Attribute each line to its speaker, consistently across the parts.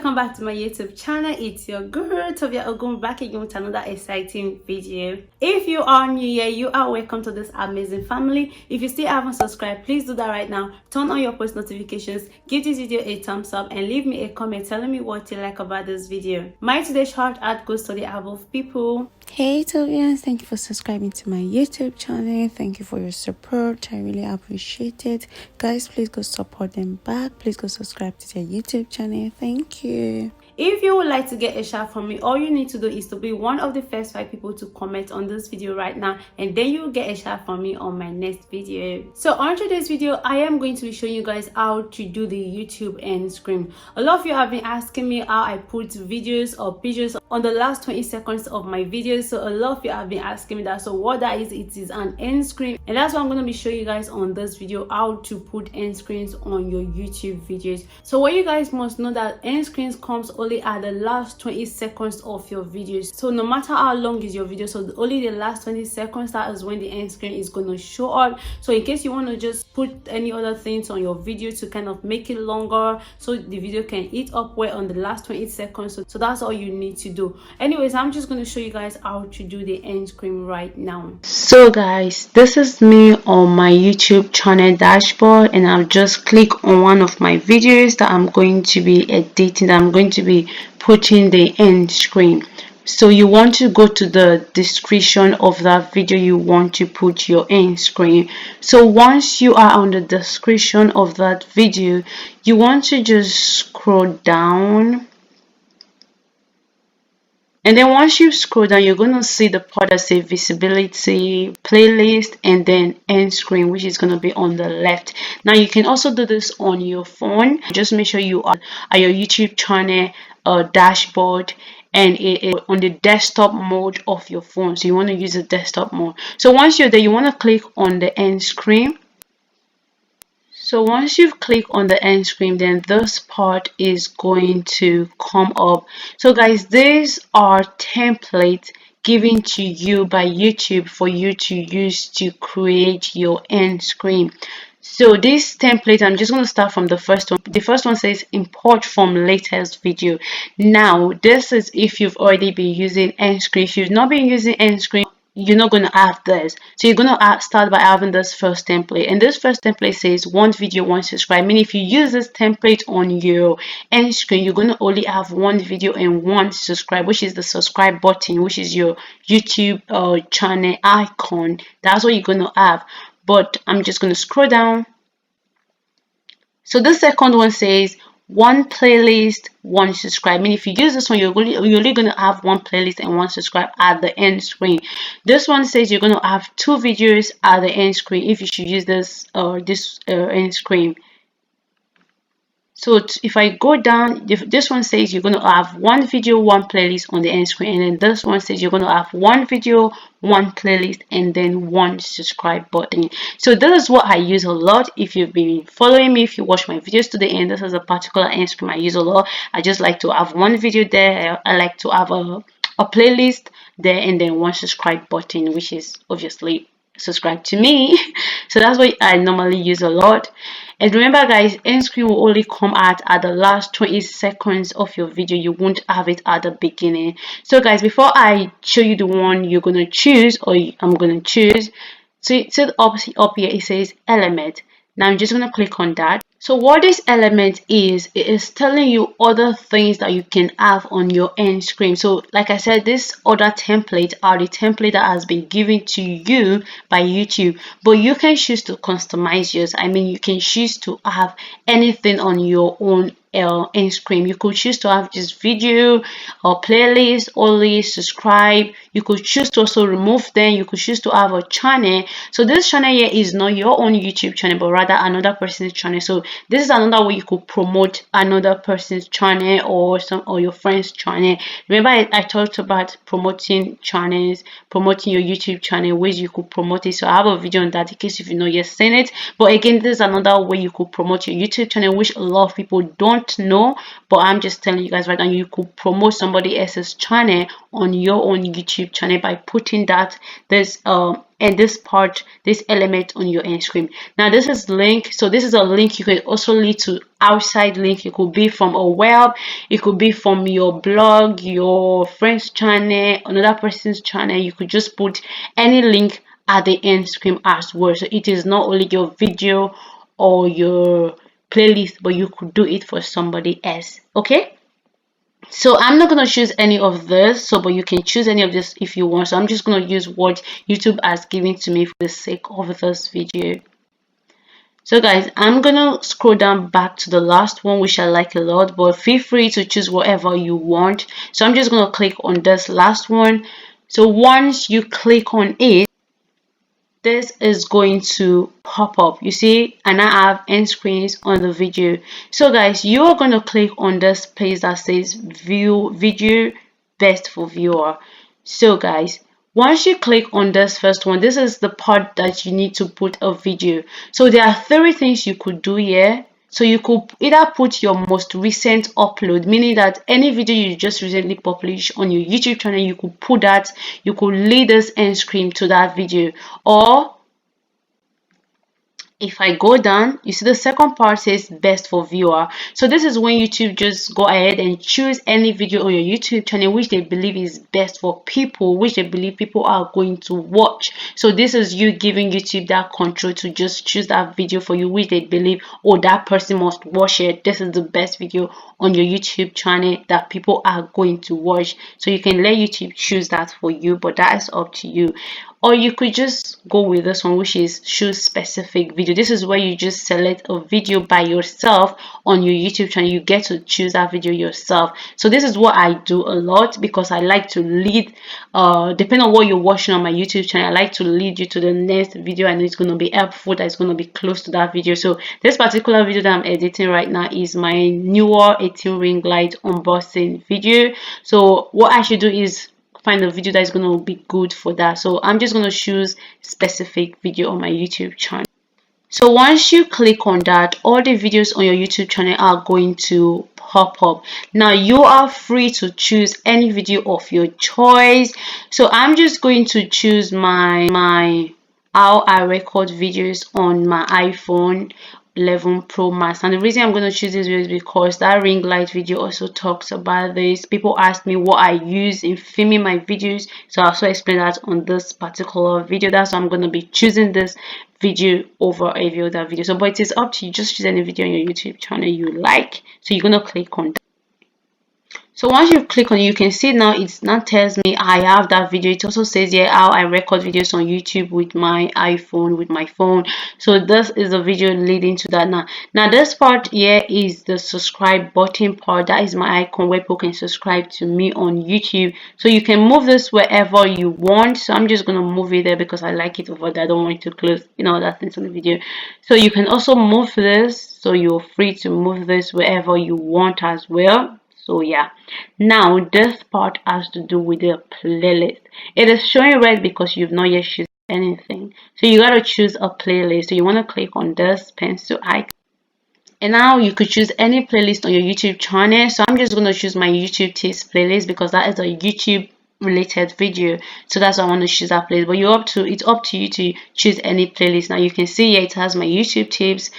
Speaker 1: welcome back to my YouTube channel. It's your girl Tovia Ogun back again with another exciting video. If you are new here, you are welcome to this amazing family. If you still haven't subscribed, please do that right now. Turn on your post notifications, give this video a thumbs up, and leave me a comment telling me what you like about this video. My today's shout out goes to the above people.
Speaker 2: Hey Tovians, thank you for subscribing to my YouTube channel. Thank you for your support. I really appreciate it. Guys, please go support them back. Please go subscribe to their YouTube channel. Thank you.
Speaker 1: If you would like to get a shout from me, all you need to do is to be one of the first 5 people to comment on this video right now, and then you will get a shout from me on my next video. So on today's video, I am going to be showing you guys how to do the YouTube end screen. A lot of you have been asking me how I put videos or pictures on the last 20 seconds of my videos. So a lot of you have been asking me that. So what that is, it is an end screen, and that's what I'm going to be showing you guys on this video, how to put end screens on your YouTube videos. So what you guys must know, that end screens comes only at the last 20 seconds of your videos. So no matter how long is your video, so only the last 20 seconds, that is when the end screen is going to show up. So in case you want to just put any other things on your video to kind of make it longer so the video can eat up well on the last 20 seconds, so that's all you need to do. Anyways, I'm just going to show you guys how to do the end screen right now.
Speaker 2: So guys, this is me on my YouTube channel dashboard, and I'll just click on one of my videos that I'm going to be editing, that I'm going to be putting the end screen. So you want to go to the description of that video you want to put your end screen. So once you are on the description of that video, you want to just scroll down, and then once you scroll down, you're going to see the part that says visibility, playlist, and then end screen, which is going to be on the left. Now you can also do this on your phone. Just make sure you are at your YouTube channel dashboard, and it is on the desktop mode of your phone. So you want to use the desktop mode. So once you're there, you want to click on the end screen. So once you've clicked on the end screen, then this part is going to come up. So guys, these are templates given to you by YouTube for you to use to create your end screen. So this template, I'm just going to start from the first one. The first one says import from latest video. Now this is if you've already been using end screen. If you've not been using end screen, you're not going to have this. So you're going to start by having this first template, and this first template says one video, one subscribe. I mean, if you use this template on your end screen, you're going to only have one video and one subscribe, which is the subscribe button, which is your YouTube channel icon. That's what you're going to have. But I'm just going to scroll down. So the second one says one playlist, one subscribe. I mean, if you use this one, you're only going to have one playlist and one subscribe at the end screen. This one says you're going to have 2 videos at the end screen if you should use this end screen. So if I go down, this one says you're going to have 1 video, 1 playlist on the end screen, and then this one says you're going to have 1 video, 1 playlist, and then 1 subscribe button. So this is what I use a lot. If you've been following me, if you watch my videos to the end, this is a particular end screen I use a lot. I just like to have 1 video there. I like to have a playlist there, and then 1 subscribe button, which is obviously subscribe to me. So that's what I normally use a lot. And remember guys, end screen will only come out at the last 20 seconds of your video. You won't have it at the beginning. So guys, before I show you the one you're going to choose, or I'm going to choose, so it's up here, it says element. Now I'm just going to click on that. So what this element is, it is telling you other things that you can have on your end screen. So like I said, this other template are the template that has been given to you by YouTube, but you can choose to customize yours. I mean, you can choose to have anything on your own end screen. You could choose to have just video or playlist only, subscribe. You could choose to also remove them. You could choose to have a channel. So this channel here is not your own YouTube channel, but rather another person's channel. So this is another way you could promote another person's channel or your friend's channel. Remember I talked about promoting channels, promoting your YouTube channel, ways you could promote it. So I have a video on that in case if you know you've seen it. But again, this is another way you could promote your YouTube channel, which a lot of people don't know, but I'm just telling you guys right now, you could promote somebody else's channel on your own YouTube channel by putting that this and this part, this element on your end screen. Now this is link, so this is a link you could also lead to outside link. It could be from a web, it could be from your blog, your friend's channel, another person's channel. You could just put any link at the end screen as well. So it is not only your video or your playlist, but you could do it for somebody else. Okay, so I'm not going to choose any of this, so but you can choose any of this if you want. So I'm just going to use what YouTube has given to me for the sake of this video. So guys, I'm gonna scroll down back to the last one, which I like a lot, but feel free to choose whatever you want. So I'm just gonna click on this last one. So once you click on it, this is going to pop up, you see, and I have end screens on the video. So guys, you are going to click on this place that says view video best for viewer. So guys, once you click on this first one, this is the part that you need to put a video. So there are 3 things you could do here. So you could either put your most recent upload, meaning that any video you just recently published on your YouTube channel, you could put that, you could lead this end screen to that video. Or if I go down, you see the second part says best for viewer. So this is when YouTube just go ahead and choose any video on your YouTube channel which they believe is best for people, which they believe people are going to watch. So this is you giving YouTube that control to just choose that video for you, which they believe, oh, that person must watch it. This is the best video on your YouTube channel that people are going to watch. So you can let YouTube choose that for you, but that is up to you. Or you could just go with this one, which is choose specific video. This is where you just select a video by yourself on your YouTube channel. You get to choose that video yourself. So this is what I do a lot, because I like to lead, depending on what you're watching on my YouTube channel, I like to lead you to the next video, and it's going to be helpful, that it's going to be close to that video. So this particular video that I'm editing right now is my newer 18 ring light unboxing video. So what I should do is find a video that is going to be good for that. So I'm just going to choose specific video on my YouTube channel. So once you click on that, all the videos on your YouTube channel are going to pop up. Now you are free to choose any video of your choice. So I'm just going to choose my how I record videos on my iPhone 11 Pro Max, and the reason I'm going to choose this video is because that ring light video also talks about this. People ask me what I use in filming my videos, so I'll also explain that on this particular video. That's why I'm going to be choosing this video over every other video. So but it is up to you, just choose any video on your YouTube channel you like. So you're going to click on that. So once you click on it, you can see now it now tells me I have that video. It also says here how I record videos on YouTube with my iPhone, with my phone. So this is a video leading to that. Now this part here is the subscribe button part. That is my icon where people can subscribe to me on YouTube. So you can move this wherever you want. So I'm just gonna move it there because I like it over there. I don't want it to close, you know, that things on the video. So you can also move this. So you're free to move this wherever you want as well. So yeah, now this part has to do with the playlist. It is showing red because you've not yet chosen anything. So you gotta choose a playlist. So you want to click on this pencil icon, and now you could choose any playlist on your YouTube channel. So I'm just gonna choose my YouTube tips playlist because that is a YouTube related video, so that's why I want to choose that playlist. But it's up to you to choose any playlist. Now you can see here it has my YouTube tips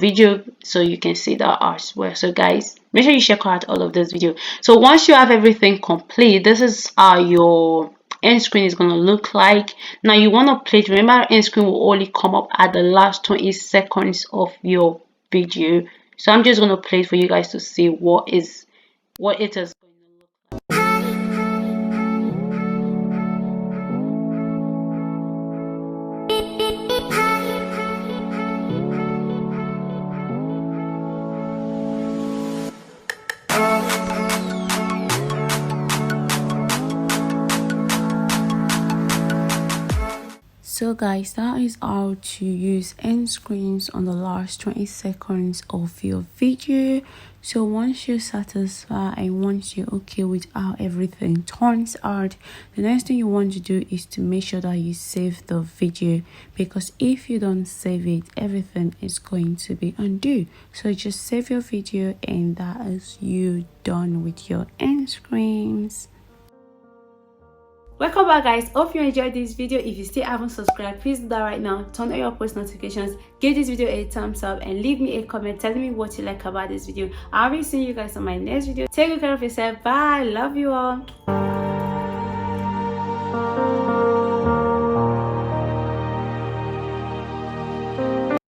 Speaker 2: video, so you can see that as well. So guys, make sure you check out all of this video. So once you have everything complete, this is how your end screen is going to look like. Now you want to play it. Remember, end screen will only come up at the last 20 seconds of your video. So I'm just going to play it for you guys to see what it is going to look like.
Speaker 1: So guys, that is how to use end screens on the last 20 seconds of your video. So once you're satisfied and once you're okay with how everything turns out, the next thing you want to do is to make sure that you save the video, because if you don't save it, everything is going to be undo. So just save your video, and that is you done with your end screens. Welcome back, guys. Hope you enjoyed this video. If you still haven't subscribed, please do that right now. Turn on your post notifications, give this video a thumbs up, and leave me a comment telling me what you like about this video. I'll be seeing you guys on my next video. Take good care of yourself. Bye. Love you all.